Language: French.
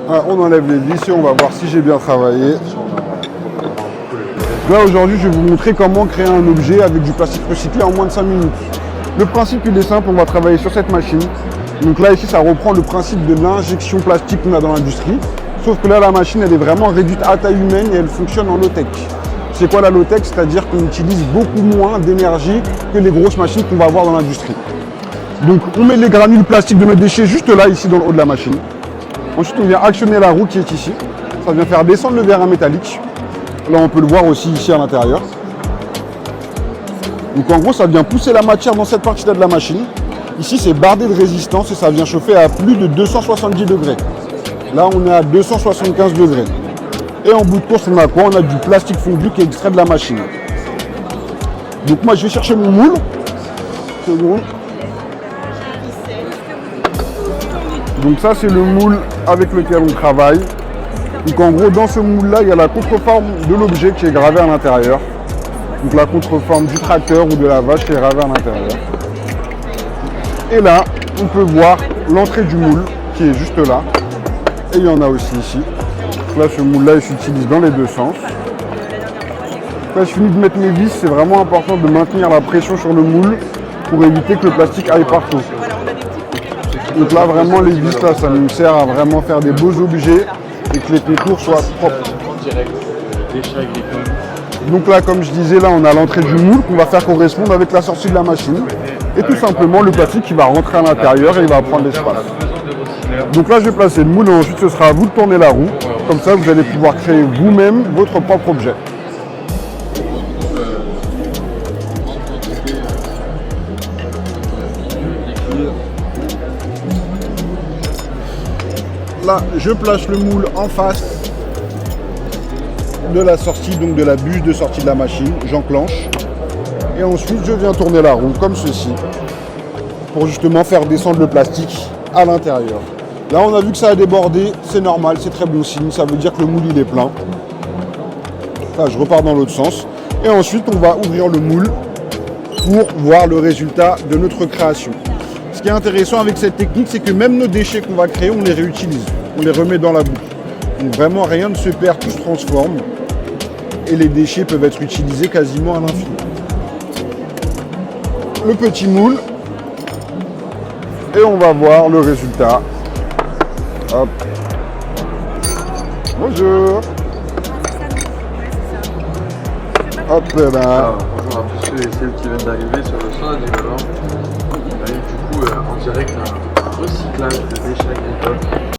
Ah, on enlève les vis et on va voir si j'ai bien travaillé. Là aujourd'hui je vais vous montrer comment créer un objet avec du plastique recyclé en moins de 5 minutes. Le principe il est simple, on va travailler sur cette machine. Donc là ici ça reprend le principe de l'injection plastique qu'on a dans l'industrie. Sauf que là la machine elle est vraiment réduite à taille humaine et elle fonctionne en low-tech. C'est quoi la low-tech? C'est-à-dire qu'on utilise beaucoup moins d'énergie que les grosses machines qu'on va avoir dans l'industrie. Donc on met les granules plastiques de nos déchets juste là ici dans le haut de la machine. Ensuite on vient actionner la roue qui est ici. Ça vient faire descendre le verre métallique. Là, on peut le voir aussi ici à l'intérieur. Donc en gros, ça vient pousser la matière dans cette partie-là de la machine. Ici, c'est bardé de résistance et ça vient chauffer à plus de 270 degrés. Là, on est à 275 degrés. Et en bout de course, on a quoi? On a du plastique fondu qui est extrait de la machine. Donc moi, je vais chercher mon moule. Donc ça, c'est le moule avec lequel on travaille. Donc en gros, dans ce moule-là, il y a la contreforme de l'objet qui est gravée à l'intérieur. Donc la contreforme du tracteur ou de la vache qui est gravée à l'intérieur. Et là, on peut voir l'entrée du moule qui est juste là. Et il y en a aussi ici. Donc là, ce moule-là, il s'utilise dans les deux sens. Là, je finis de mettre mes vis. C'est vraiment important de maintenir la pression sur le moule pour éviter que le plastique aille partout. Donc là, vraiment, les vis, là, ça nous sert à vraiment faire des beaux objets et que les contours soient propres. Donc là, comme je disais, là on a l'entrée du moule qu'on va faire correspondre avec la sortie de la machine. Et tout simplement le plastique qui va rentrer à l'intérieur et il va prendre l'espace. Donc là je vais placer le moule et ensuite ce sera à vous de tourner la roue. Comme ça vous allez pouvoir créer vous-même votre propre objet. Là, je place le moule en face de la sortie, donc de la buse de sortie de la machine. J'enclenche. Et ensuite, je viens tourner la roue comme ceci pour justement faire descendre le plastique à l'intérieur. Là, on a vu que ça a débordé. C'est normal, c'est très bon signe. Ça veut dire que le moule, il est plein. Là, je repars dans l'autre sens. Et ensuite, on va ouvrir le moule pour voir le résultat de notre création. Ce qui est intéressant avec cette technique, c'est que même nos déchets qu'on va créer, on les réutilise. On les remet dans la boucle. Donc vraiment, rien ne se perd, tout se transforme. Et les déchets peuvent être utilisés quasiment à l'infini. Le petit moule. Et on va voir le résultat. Hop. Bonjour. Hop là. Bonjour à tous ceux et celles qui viennent d'arriver sur le sol du ballon. Du coup, en direct, un recyclage de déchets agricoles.